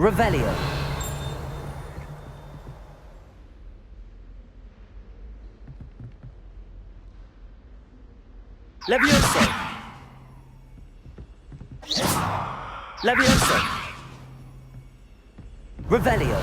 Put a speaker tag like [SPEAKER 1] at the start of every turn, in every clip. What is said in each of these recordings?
[SPEAKER 1] Revelio. Levioso. Levioso. Revelio.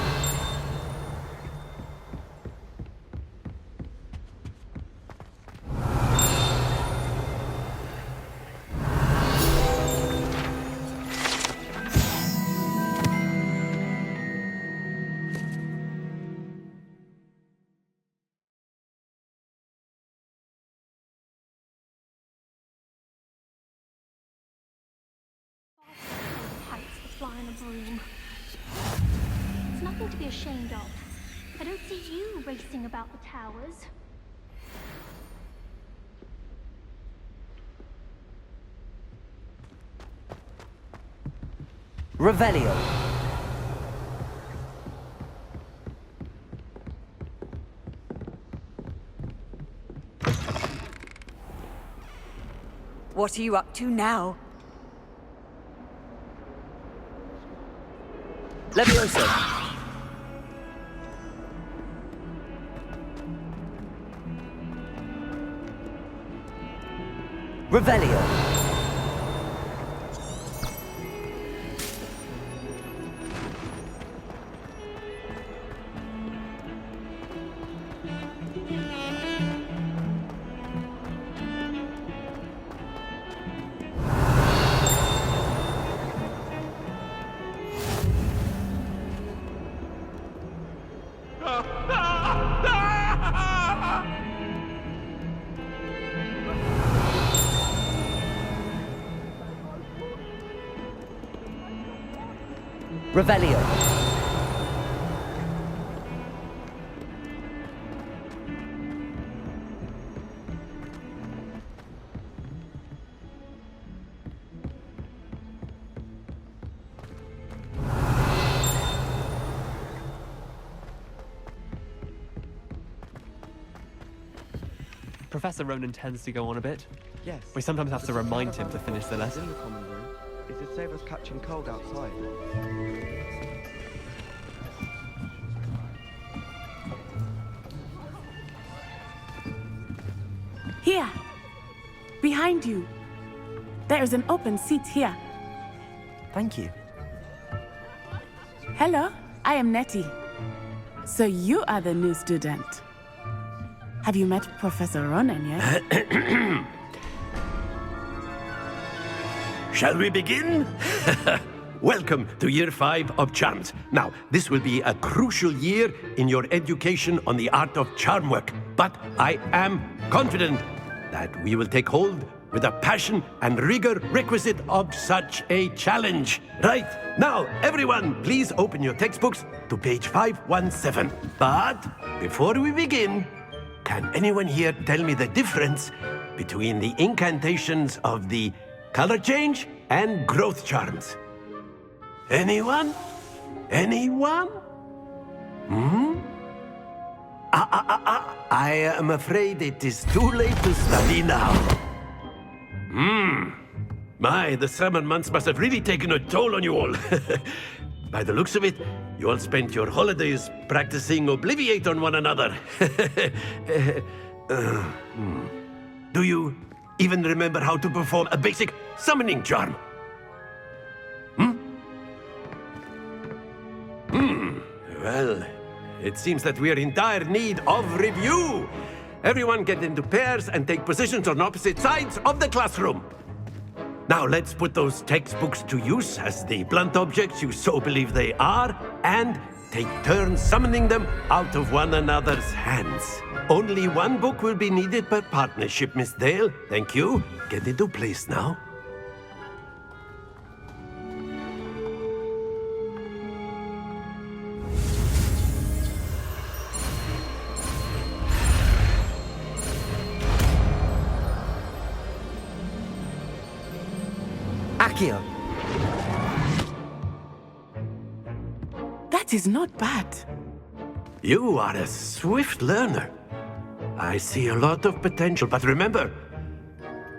[SPEAKER 2] Flying a broom. It's nothing to be ashamed of. I don't see you racing about the towers.
[SPEAKER 1] Revelio.
[SPEAKER 3] What are you up to now?
[SPEAKER 1] Levioso. Revelio. Revelio.
[SPEAKER 4] Professor Ronan tends to go on a bit.
[SPEAKER 5] Yes.
[SPEAKER 4] We sometimes have to remind him to finish the
[SPEAKER 5] In
[SPEAKER 4] lesson.
[SPEAKER 5] the common room, it'd save us catching cold outside.
[SPEAKER 6] Here! Behind you! There is an open seat here.
[SPEAKER 1] Thank you.
[SPEAKER 6] Hello, I am Nettie. So you are the new student. Have you met Professor Ronan yet?
[SPEAKER 7] Shall we begin? Welcome to Year 5 of Charms. Now, this will be a crucial year in your education on the art of charm work, but I am confident that we will take hold with the passion and rigor requisite of such a challenge. Right, now, everyone, please open your textbooks to page 517. But before we begin, can anyone here tell me the difference between the incantations of the color change and growth charms? Anyone? Anyone? I am afraid it is too late to study now. My, the summer months must have really taken a toll on you all. By the looks of it, you all spent your holidays practicing Obliviate on one another. Do you even remember how to perform a basic summoning charm? Well, it seems that we are in dire need of review. Everyone get into pairs and take positions on opposite sides of the classroom. Now let's put those textbooks to use as the blunt objects you so believe they are, and take turns summoning them out of one another's hands. Only one book will be needed per partnership, Miss Dale. Thank you. Get into place now.
[SPEAKER 1] Accio.
[SPEAKER 6] That is not bad.
[SPEAKER 7] You are a swift learner. I see a lot of potential, but remember,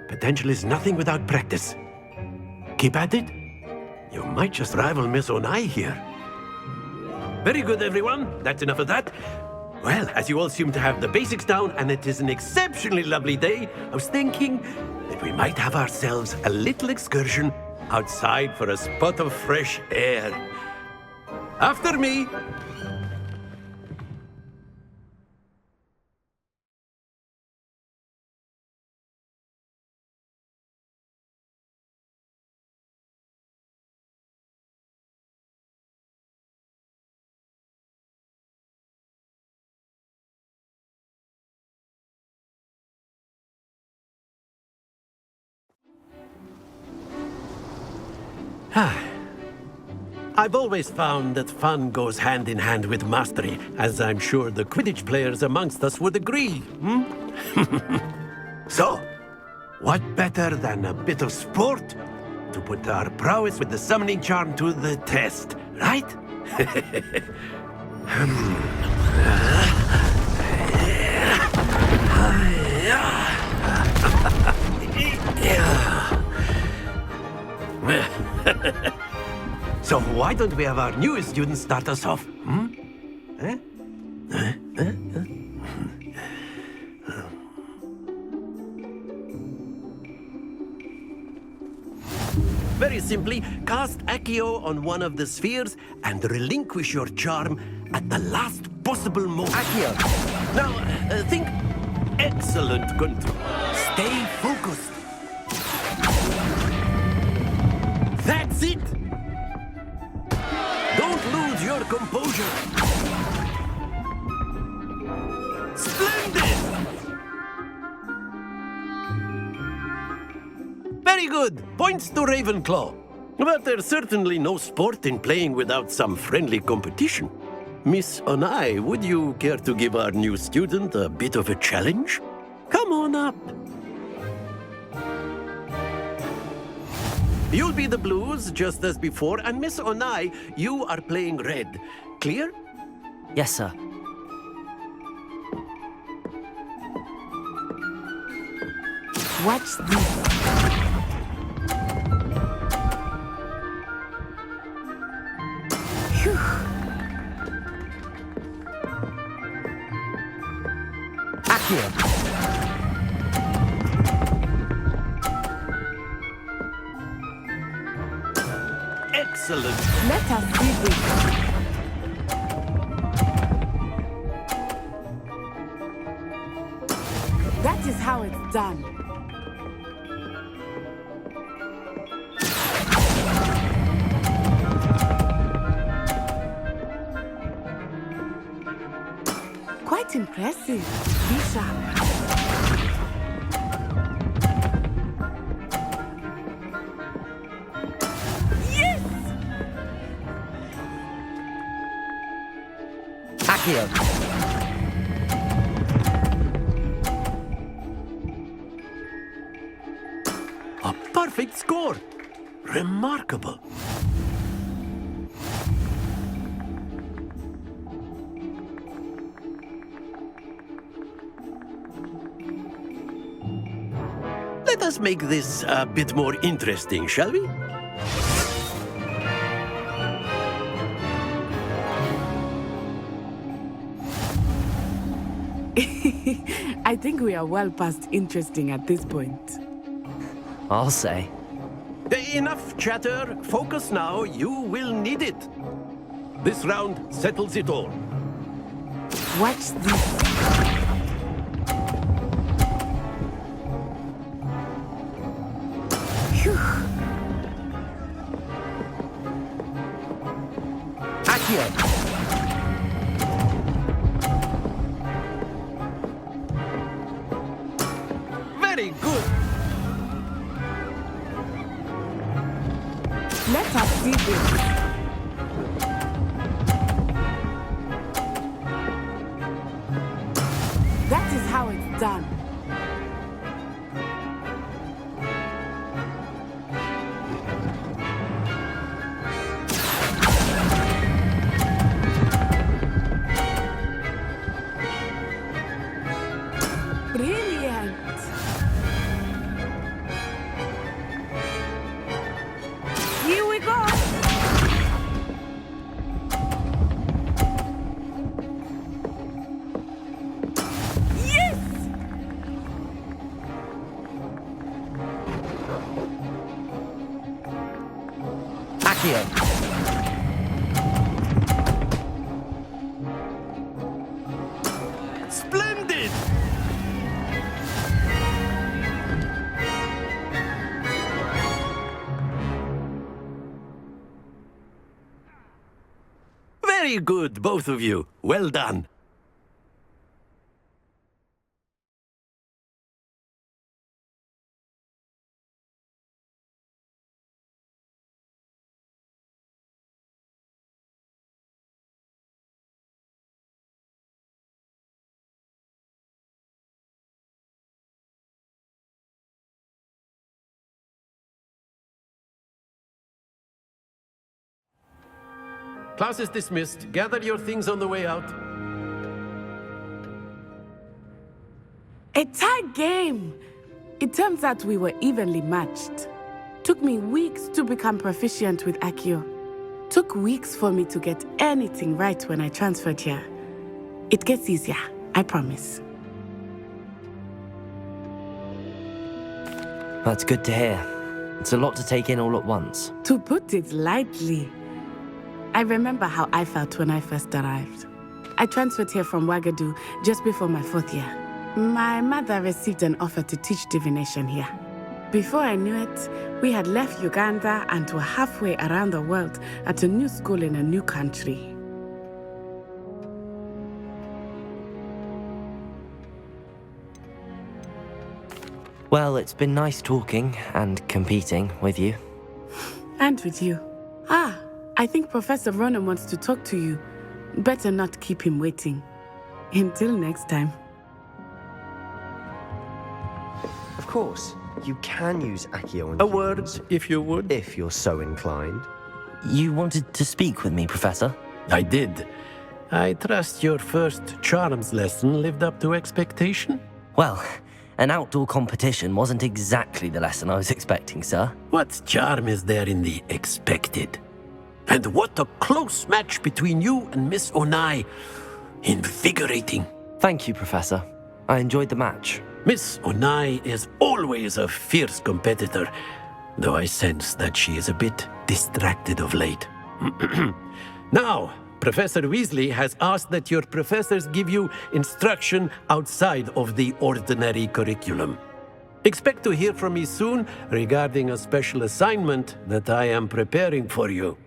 [SPEAKER 7] potential is nothing without practice. Keep at it. You might just rival Miss Onai here. Very good, everyone. That's enough of that. Well, as you all seem to have the basics down, and it is an exceptionally lovely day, I was thinking that we might have ourselves a little excursion outside for a spot of fresh air. After me. I've always found that fun goes hand in hand with mastery, as I'm sure the Quidditch players amongst us would agree. So, what better than a bit of sport to put our prowess with the summoning charm to the test, right? So why don't we have our newest student start us off? Very simply, cast Accio on one of the spheres and relinquish your charm at the last possible moment.
[SPEAKER 1] Accio.
[SPEAKER 7] Now, think excellent control. Stay focused. That's it! Don't lose your composure. Splendid! Very good. Points to Ravenclaw. But there's certainly no sport in playing without some friendly competition. Miss Onai, would you care to give our new student a bit of a challenge? Come on up. You'll be the blues, just as before, and Miss Onai, you are playing red. Clear?
[SPEAKER 1] Yes, sir.
[SPEAKER 6] Watch this. Phew.
[SPEAKER 1] Accio.
[SPEAKER 7] Excellent.
[SPEAKER 6] Let us see this. That is how it's done. Quite impressive. Be sharp.
[SPEAKER 1] Accio.
[SPEAKER 7] A perfect score. Remarkable. Let us make this a bit more interesting, shall we?
[SPEAKER 6] I think we are well past interesting at this point.
[SPEAKER 1] I'll say.
[SPEAKER 7] Enough chatter. Focus now. You will need it. This round settles it all.
[SPEAKER 6] Watch this. Phew.
[SPEAKER 1] Accio.
[SPEAKER 7] Very good.
[SPEAKER 6] Let us see this. That is how it's done. Brilliant. Here we go.
[SPEAKER 1] Accio.
[SPEAKER 7] Splendid! Very good, both of you. Well done. Class is dismissed. Gather your things on the way out.
[SPEAKER 6] A tight game! It turns out we were evenly matched. Took me weeks to become proficient with Accio. Took weeks for me to get anything right when I transferred here. It gets easier, I promise.
[SPEAKER 1] That's good to hear. It's a lot to take in all at once.
[SPEAKER 6] To put it lightly, I remember how I felt when I first arrived. I transferred here from Wagadu just before my 4th year. My mother received an offer to teach divination here. Before I knew it, we had left Uganda and were halfway around the world at a new school in a new country.
[SPEAKER 1] Well, it's been nice talking and competing with you.
[SPEAKER 6] And with you. I think Professor Ronan wants to talk to you. Better not keep him waiting. Until next time.
[SPEAKER 8] Of course, you can use Accio on
[SPEAKER 7] A word, if you would.
[SPEAKER 8] if you're so inclined.
[SPEAKER 1] You wanted to speak with me, Professor?
[SPEAKER 7] I did. I trust your first charms lesson lived up to expectation?
[SPEAKER 1] Well, an outdoor competition wasn't exactly the lesson I was expecting, sir.
[SPEAKER 7] What charm is there in the expected? And what a close match between you and Miss Onai. Invigorating.
[SPEAKER 1] Thank you, Professor. I enjoyed the match.
[SPEAKER 7] Miss Onai is always a fierce competitor, though I sense that she is a bit distracted of late. Now, Professor Weasley has asked that your professors give you instruction outside of the ordinary curriculum. Expect to hear from me soon regarding a special assignment that I am preparing for you.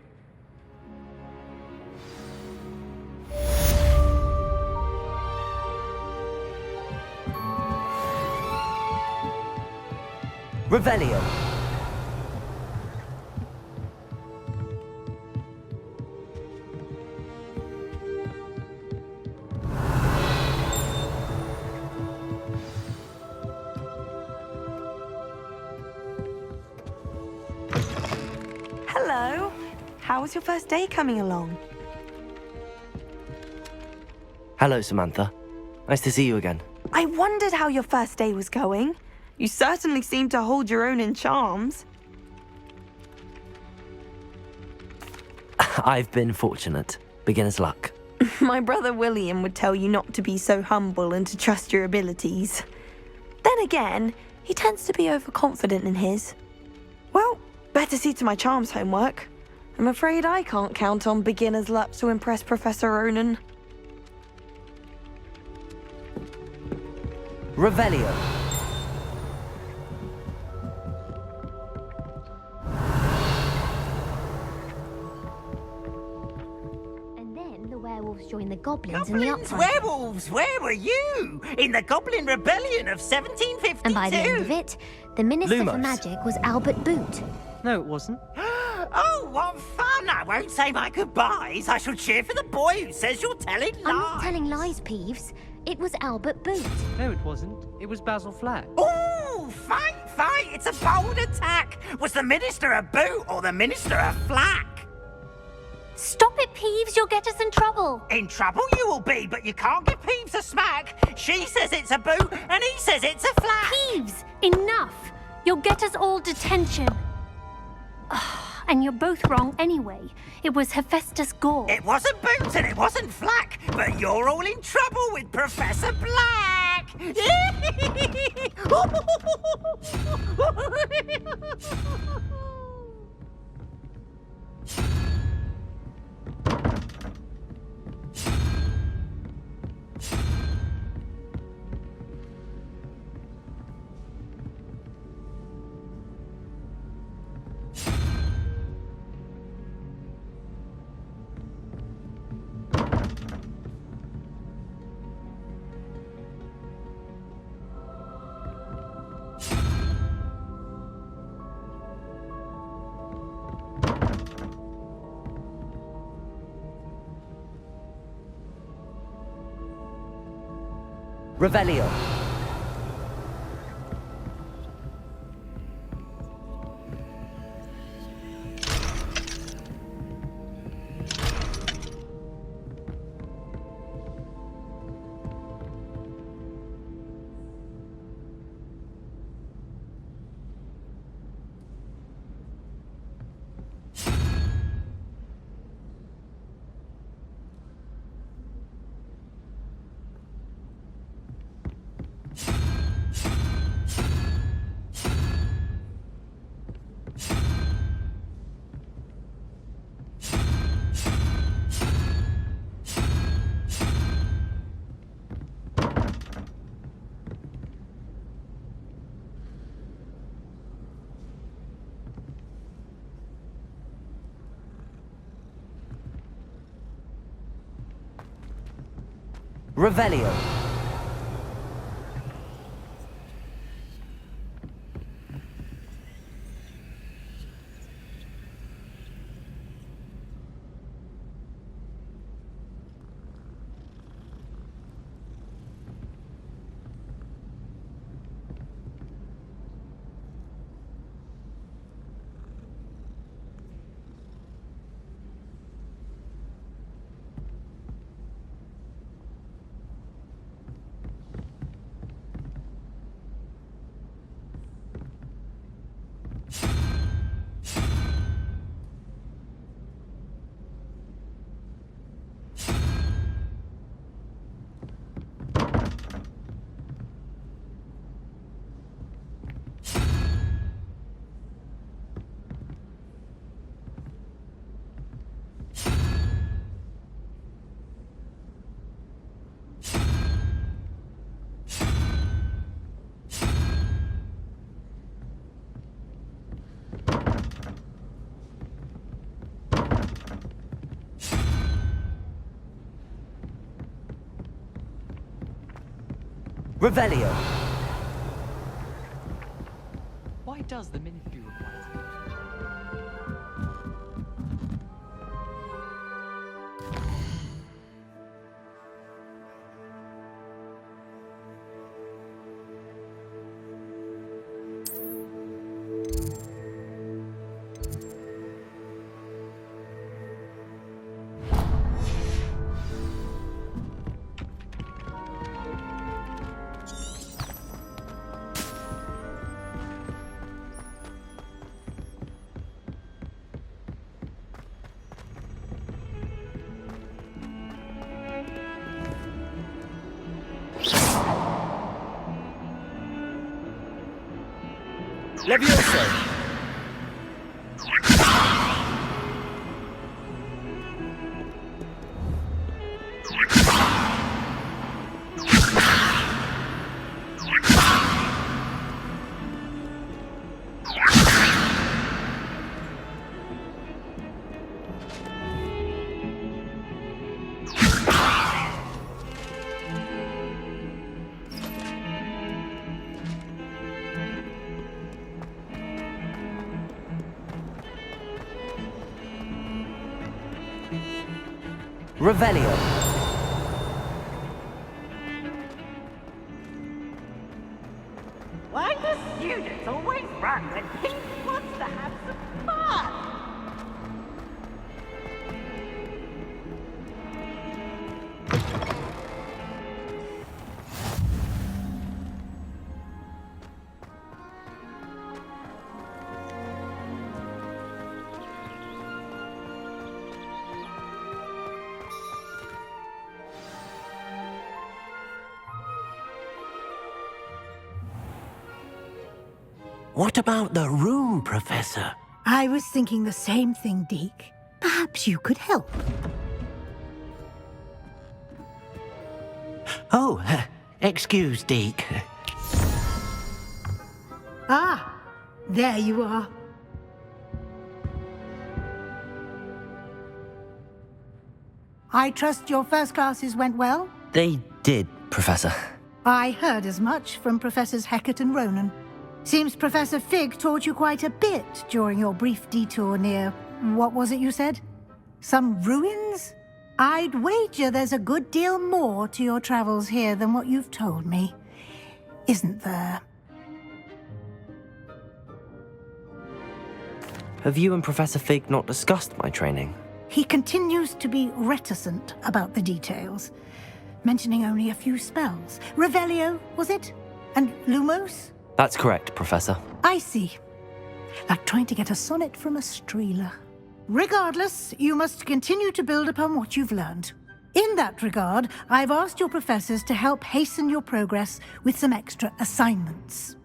[SPEAKER 1] Revelio.
[SPEAKER 3] Hello. How's your first day coming along?
[SPEAKER 1] Hello, Samantha. Nice to see you again.
[SPEAKER 3] I wondered how your first day was going. You certainly seem to hold your own in charms.
[SPEAKER 1] I've been fortunate. Beginner's luck.
[SPEAKER 3] My brother William would tell you not to be so humble and to trust your abilities. Then again, he tends to be overconfident in his. Well, better see to my charms homework. I'm afraid I can't count on beginner's luck to impress Professor Ronan.
[SPEAKER 1] Revelio.
[SPEAKER 2] And then the werewolves joined the goblins in the
[SPEAKER 9] Goblins,
[SPEAKER 2] uprising.
[SPEAKER 9] werewolves, where were you? In the Goblin Rebellion of 1752.
[SPEAKER 2] And by the end of it, the Minister for
[SPEAKER 1] Lumos.
[SPEAKER 2] Magic was Albert Boot.
[SPEAKER 4] No, it wasn't.
[SPEAKER 9] Oh, what fun! I won't say my goodbyes. I shall cheer for the boy who says you're telling lies.
[SPEAKER 2] I'm not telling lies, Peeves. It was Albert Boot.
[SPEAKER 4] No, it wasn't. It was Basil Flack.
[SPEAKER 9] Ooh, fight! It's a bold attack. Was the Minister a boot or the Minister a flack?
[SPEAKER 2] Stop it, Peeves. You'll get us in trouble.
[SPEAKER 9] In trouble you will be, but you can't give Peeves a smack. She says it's a boot and he says it's a flack.
[SPEAKER 2] Peeves, enough. You'll get us all detention. And you're both wrong anyway. It was Hephaestus Gore.
[SPEAKER 9] It wasn't boot and it wasn't flack, but you're all in trouble with Professor Black.
[SPEAKER 1] Revelio. Revelio. Revelio.
[SPEAKER 4] Why does the ministry require?
[SPEAKER 1] Levioso. Revelio.
[SPEAKER 9] Why do students always run when Pete wants to have some fun?
[SPEAKER 7] What about the room, Professor?
[SPEAKER 10] I was thinking the same thing, Deke. Perhaps you could help.
[SPEAKER 7] Oh, excuse, Deke.
[SPEAKER 10] Ah, there you are. I trust your first classes went well?
[SPEAKER 1] They did, Professor.
[SPEAKER 10] I heard as much from Professors Hecat and Ronan. Seems Professor Fig taught you quite a bit during your brief detour near... what was it you said? Some ruins? I'd wager there's a good deal more to your travels here than what you've told me. Isn't there?
[SPEAKER 1] Have you and Professor Fig not discussed my training?
[SPEAKER 10] He continues to be reticent about the details, mentioning only a few spells. Revelio, was it? And Lumos?
[SPEAKER 1] That's correct, Professor.
[SPEAKER 10] I see. Like trying to get a sonnet from a streeler. Regardless, you must continue to build upon what you've learned. In that regard, I've asked your professors to help hasten your progress with some extra assignments.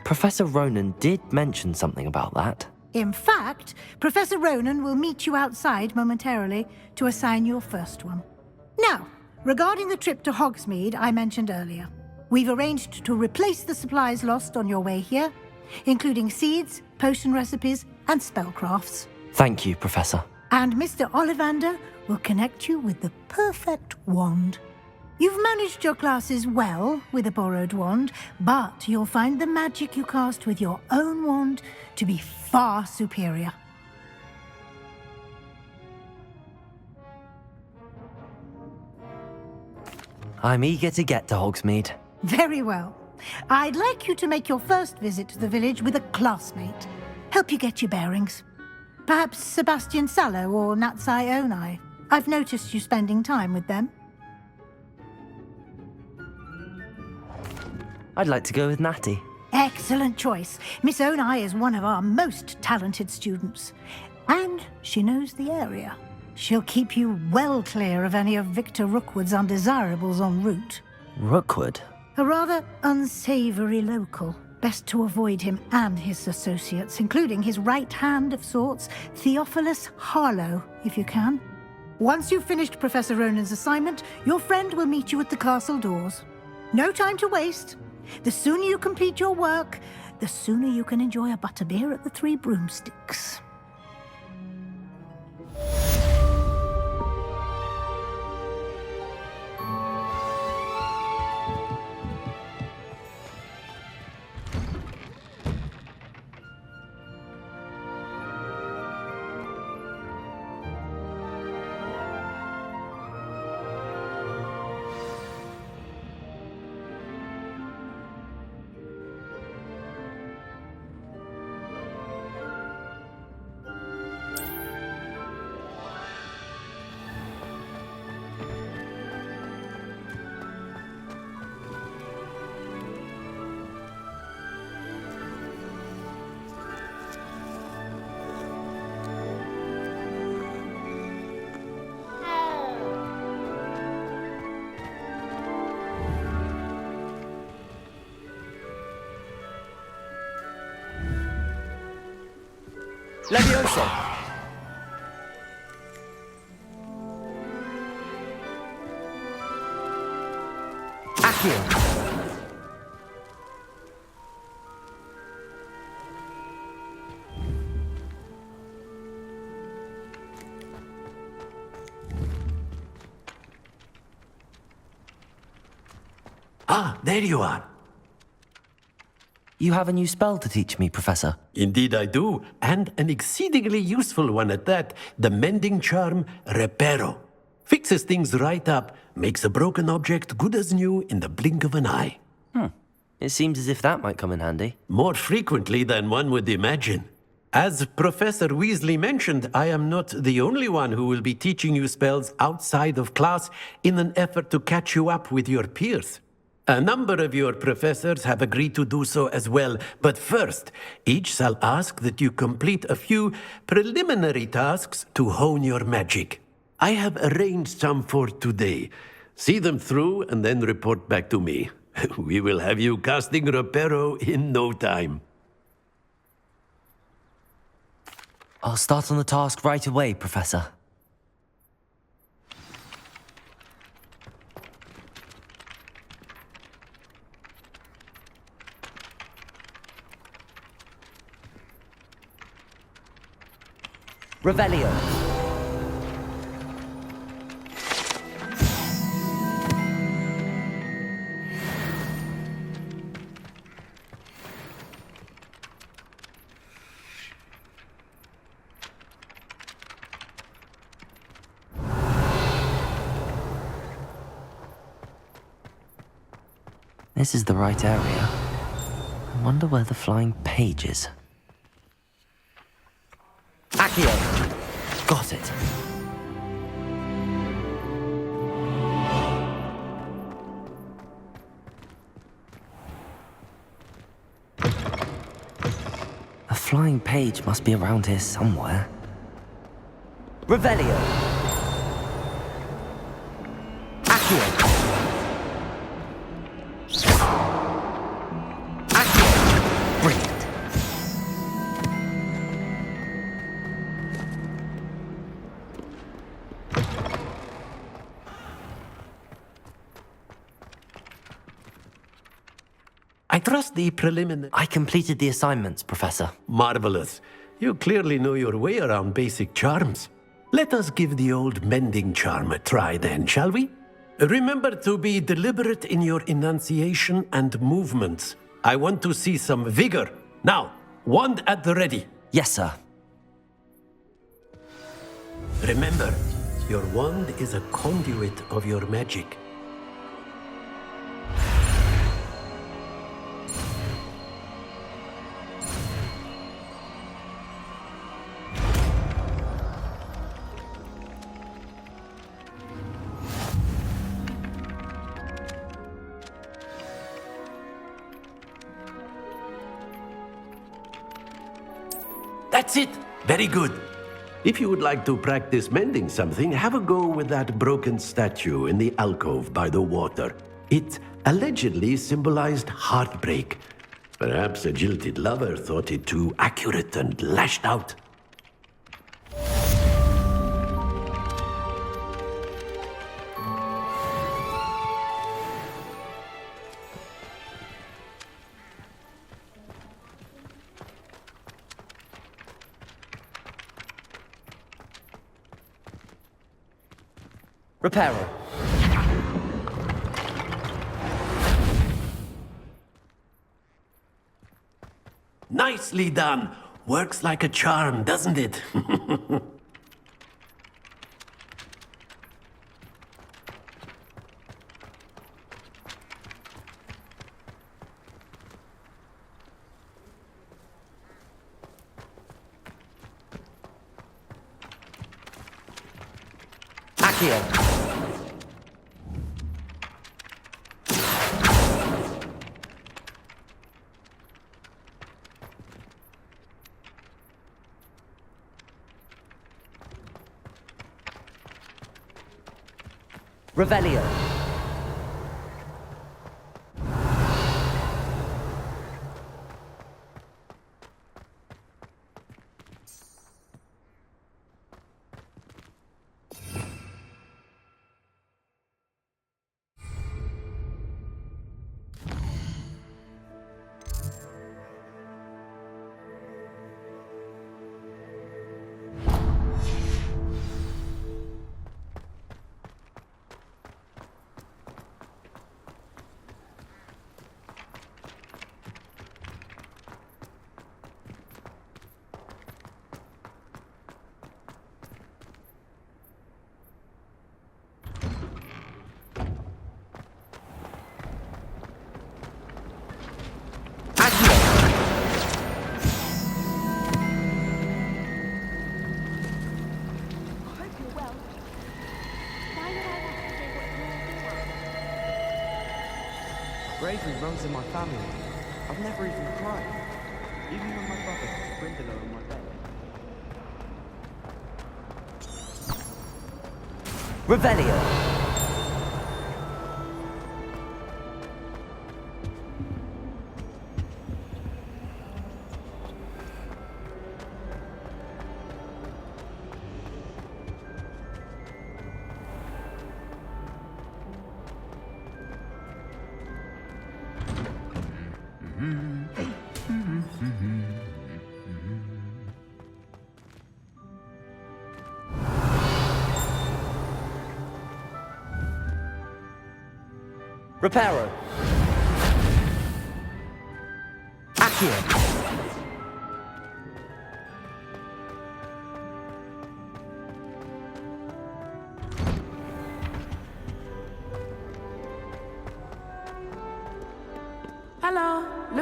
[SPEAKER 1] Professor Ronan did mention something about that.
[SPEAKER 10] In fact, Professor Ronan will meet you outside momentarily to assign your first one. Now, regarding the trip to Hogsmeade I mentioned earlier, we've arranged to replace the supplies lost on your way here, including seeds, potion recipes, and spellcrafts.
[SPEAKER 1] Thank you, Professor.
[SPEAKER 10] And Mr. Ollivander will connect you with the perfect wand. You've managed your classes well with a borrowed wand, but you'll find the magic you cast with your own wand to be far superior.
[SPEAKER 1] I'm eager to get to Hogsmeade.
[SPEAKER 10] Very well. I'd like you to make your first visit to the village with a classmate. Help you get your bearings. Perhaps Sebastian Sallow or Natsai Onai. I've noticed you spending time with them.
[SPEAKER 1] I'd like to go with Natty.
[SPEAKER 10] Excellent choice. Miss Onai is one of our most talented students. And she knows the area. She'll keep you well clear of any of Victor Rookwood's undesirables en route.
[SPEAKER 1] Rookwood?
[SPEAKER 10] A rather unsavory local. Best to avoid him and his associates, including his right hand of sorts, Theophilus Harlow, if you can. Once you've finished Professor Ronan's assignment, your friend will meet you at the castle doors. No time to waste. The sooner you complete your work, the sooner you can enjoy a butterbeer at the Three Broomsticks.
[SPEAKER 1] Levioso! Accio!
[SPEAKER 7] Ah, there you are.
[SPEAKER 1] You have a new spell to teach me, Professor.
[SPEAKER 7] Indeed I do, and an exceedingly useful one at that, the mending charm Reparo. Fixes things right up, makes a broken object good as new in the blink of an eye.
[SPEAKER 1] It seems as if that might come in handy.
[SPEAKER 7] More frequently than one would imagine. As Professor Weasley mentioned, I am not the only one who will be teaching you spells outside of class in an effort to catch you up with your peers. A number of your professors have agreed to do so as well, but first, each shall ask that you complete a few preliminary tasks to hone your magic. I have arranged some for today. See them through and then report back to me. We will have you casting Reparo in no time.
[SPEAKER 1] I'll start on the task right away, Professor. Revelio. This is the right area. I wonder where the flying page is. Accio! Got it. A flying page must be around here somewhere. Revelio! Accio! Brilliant.
[SPEAKER 7] I trust the preliminary...
[SPEAKER 1] I completed the assignments, Professor.
[SPEAKER 7] Marvelous. You clearly know your way around basic charms. Let us give the old mending charm a try then, shall we? Remember to be deliberate in your enunciation and movements. I want to see some vigor. Now, wand at the ready.
[SPEAKER 1] Yes, sir.
[SPEAKER 7] Remember, your wand is a conduit of your magic. That's it! Very good. If you would like to practice mending something, have a go with that broken statue in the alcove by the water. It allegedly symbolized heartbreak. Perhaps a jilted lover thought it too accurate and lashed out.
[SPEAKER 1] Reparo.
[SPEAKER 7] Nicely done. Works like a charm, doesn't it?
[SPEAKER 1] Accio. Revelio.
[SPEAKER 5] Bravery runs in my family. I've never even cried. Even when my brother put Brindalow on my bed.
[SPEAKER 1] Revelio. Reparo. Accio.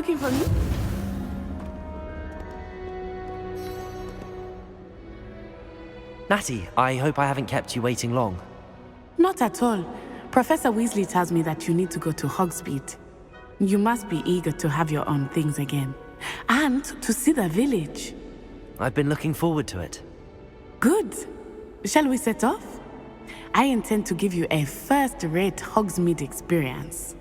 [SPEAKER 6] looking for me?
[SPEAKER 1] Natty, I hope I haven't kept you waiting long.
[SPEAKER 6] Not at all. Professor Weasley tells me that you need to go to Hogsmeade. You must be eager to have your own things again. And to see the village.
[SPEAKER 1] I've been looking forward to it.
[SPEAKER 6] Good. Shall we set off? I intend to give you a first-rate Hogsmeade experience.